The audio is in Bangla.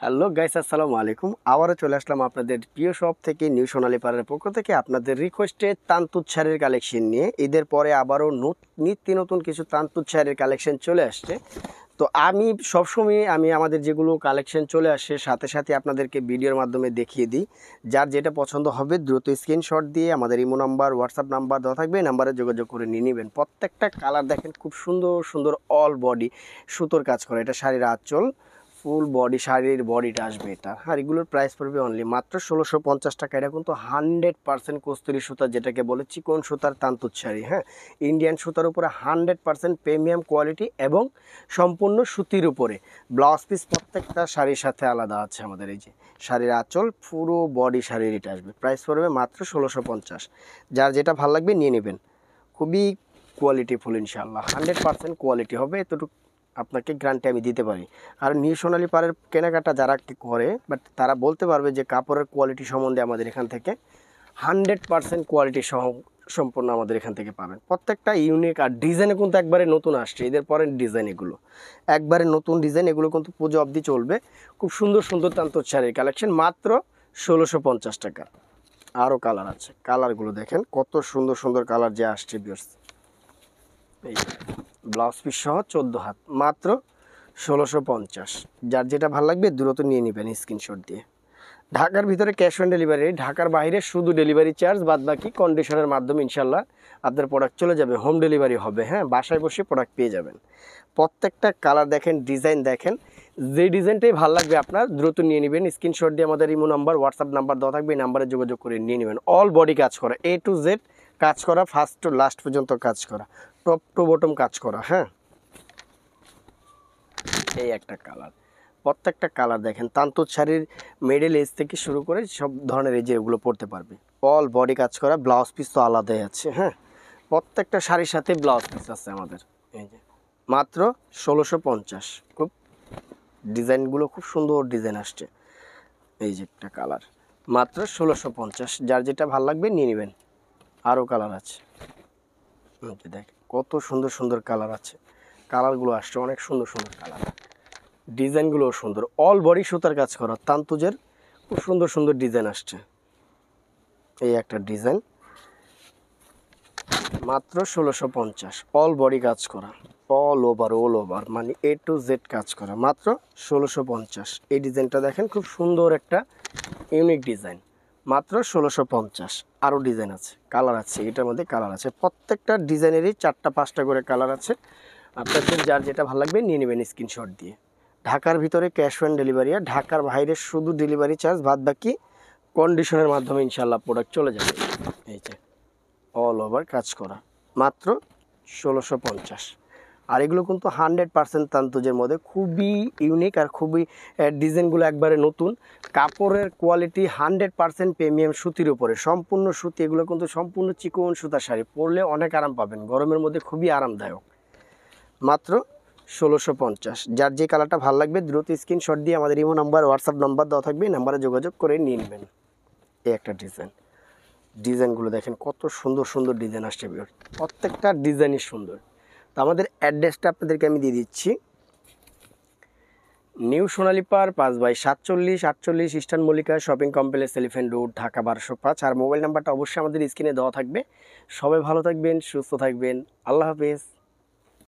হ্যালো গাইস, আসসালামু আলাইকুম। আবারও চলে আসলাম আপনাদের প্রিয় শপ থেকে, নিউ সোনালী পাড়ার পক্ষ থেকে আপনাদের রিকোয়েস্টে তান্তুজ শাড়ির কালেকশন নিয়ে। ঈদের পরে আবারও নিত্য নতুন কিছু তান্তুজ শাড়ির কালেকশন চলে আসছে। তো আমি সবসময় আমাদের যেগুলো কালেকশন চলে আসে সাথে সাথে আপনাদেরকে ভিডিওর মাধ্যমে দেখিয়ে দিই। যার যেটা পছন্দ হবে দ্রুত স্ক্রিনশট দিয়ে আমাদের ইমো নাম্বার, হোয়াটসঅ্যাপ নাম্বার দেওয়া থাকবে, এই নাম্বারে যোগাযোগ করে নিয়ে নেবেন। প্রত্যেকটা কালার দেখেন খুব সুন্দর সুন্দর, অল বডি সুতোর কাজ করে। এটা শাড়ির আঁচল, ফুল বডি, শাড়ির বডিটা আসবে এটা। আর এগুলোর প্রাইস পড়বে অনলি মাত্র 1650 টাকা। এটা কিন্তু 100% কস্তুরি সুতা, যেটাকে বলে চিকন সুতার তান্তুজ শাড়ি। হ্যাঁ, ইন্ডিয়ান সুতার উপরে 100% প্রিমিয়াম কোয়ালিটি এবং সম্পূর্ণ সুতির উপরে। ব্লাউজ পিস প্রত্যেকটা শাড়ির সাথে আলাদা আছে আমাদের। এই যে শাড়ির আঁচল, পুরো বডি শাড়ির এটা আসবে। প্রাইস পড়বে মাত্র 1650। যার যেটা ভালো লাগবে নিয়ে নেবেন। খুবই কোয়ালিটিফুল, ইনশাআল্লাহ 100% কোয়ালিটি হবে, এতটুকু আপনাকে গ্যারান্টি আমি দিতে পারি। আর নিউ সোনালী পাড়ের কেনাকাটা যারা করে, বাট তারা বলতে পারবে যে কাপড়ের কোয়ালিটি সম্বন্ধে আমাদের এখান থেকে 100% কোয়ালিটি সম্পূর্ণ আমাদের এখান থেকে পাবেন। প্রত্যেকটা ইউনিক, আর ডিজাইনে কিন্তু একবারে নতুন আসছে। এদের পরের ডিজাইন এগুলো একবারে নতুন ডিজাইন, এগুলো কিন্তু পুজো অবধি চলবে। খুব সুন্দর সুন্দর তান্তর শাড়ির কালেকশন মাত্র 1650 টাকা। আরও কালার আছে, কালারগুলো দেখেন কত সুন্দর সুন্দর কালার যে আসছে ভিউয়ার্স। এই ব্লাউজ পিস সহ 14 হাত, মাত্র 1650। যার যেটা ভালো লাগবে দ্রুত নিয়ে নেবেন স্ক্রিনশট দিয়ে। ঢাকার ভিতরে ক্যাশ অন ডেলিভারি, ঢাকার বাইরে শুধু ডেলিভারি চার্জ, বাদ বাকি কন্ডিশনের মাধ্যমে ইনশাল্লাহ আপনার প্রোডাক্ট চলে যাবে, হোম ডেলিভারি হবে। হ্যাঁ, বাসায় বসে প্রোডাক্ট পেয়ে যাবেন। প্রত্যেকটা কালার দেখেন, ডিজাইন দেখেন, যে ডিজাইনটাই ভালো লাগবে আপনার দ্রুত নিয়ে নেবেন। স্ক্রিনশট দিয়ে আমাদের ইমো নাম্বার, হোয়াটসঅ্যাপ নাম্বার দেওয়া থাকবে, এই নাম্বারে যোগাযোগ করে নিয়ে নেবেন। অল বডি কাজ করা, A to Z কাজ করা, ফার্স্ট টু লাস্ট পর্যন্ত কাজ করা, টপ টু বটম কাজ করা। হ্যাঁ, এই একটা কালার, প্রত্যেকটা কালার দেখেন। তান্তর শাড়ির মিডল এজ থেকে শুরু করে সব ধরনের এই যে এগুলো পরতে পারবে। অল বডি কাজ করা, ব্লাউজ পিস তো আলাদাই আছে। হ্যাঁ, প্রত্যেকটা শাড়ির সাথে ব্লাউজ পিস আছে আমাদের। এই যে মাত্র 1650। খুব ডিজাইনগুলো খুব সুন্দর ডিজাইন আসছে। এই যে একটা কালার, মাত্র 1650। যার যেটা ভালো লাগবে নিয়ে নেবেন। আরও কালার আছে, দেখ কত সুন্দর সুন্দর কালার আছে। কালারগুলো আসছে অনেক সুন্দর সুন্দর কালার, ডিজাইনগুলোও সুন্দর। অল বডি সুতার কাজ করা তান্তুজের খুব সুন্দর সুন্দর ডিজাইন আসছে। এই একটা ডিজাইন মাত্র 1650। অল বডি কাজ করা, অল ওভার মানে A to Z কাজ করা, মাত্র 1650। এই ডিজাইনটা দেখেন খুব সুন্দর একটা ইউনিক ডিজাইন, মাত্র 1650। আরও ডিজাইন আছে, কালার আছে, এটার মধ্যে কালার আছে। প্রত্যেকটা ডিজাইনেরই 4টা 5টা করে কালার আছে। আপনাদের যার যেটা ভালো লাগবে নিয়ে নেবেন স্ক্রিনশট দিয়ে। ঢাকার ভিতরে ক্যাশ অন ডেলিভারি, আর ঢাকার বাইরে শুধু ডেলিভারি চার্জ, বাদ বাকি কন্ডিশনের মাধ্যমে ইনশাল্লাহ প্রোডাক্ট চলে যাবে। এই যে অল ওভার কাজ করা, মাত্র 1650। আর এগুলো কিন্তু 100% তান্তুজের মধ্যে, খুবই ইউনিক আর খুবই ডিজাইনগুলো একবারে নতুন। কাপড়ের কোয়ালিটি 100% প্রিমিয়াম সুতির উপরে, সম্পূর্ণ সুতি। এগুলো কিন্তু সম্পূর্ণ চিকন সুতার শাড়ি, পরলে অনেক আরাম পাবেন, গরমের মধ্যে খুবই আরামদায়ক। মাত্র 1650। যার যে কালারটা ভালো লাগবে দ্রুত স্ক্রিনশট দিয়ে আমাদের ইমো নাম্বার, হোয়াটসঅ্যাপ নাম্বার দেওয়া থাকবে, নাম্বারে যোগাযোগ করে নিয়ে নেবেন। এই একটা ডিজাইন, ডিজাইনগুলো দেখেন কত সুন্দর সুন্দর ডিজাইন আসছে, প্রত্যেকটা ডিজাইনই সুন্দর। তো আমাদের অ্যাড্রেসটা আপনাদেরকে আমি দিয়ে দিচ্ছি। নিউ সোনালী পাড় 5/47 eastern Mallika shopping complex, elephant road, Dhaka 1205। আর মোবাইল নাম্বারটা অবশ্যই আমাদের স্ক্রিনে দেওয়া থাকবে। সবাই ভালো থাকবেন, সুস্থ থাকবেন, আল্লাহ হাফেজ।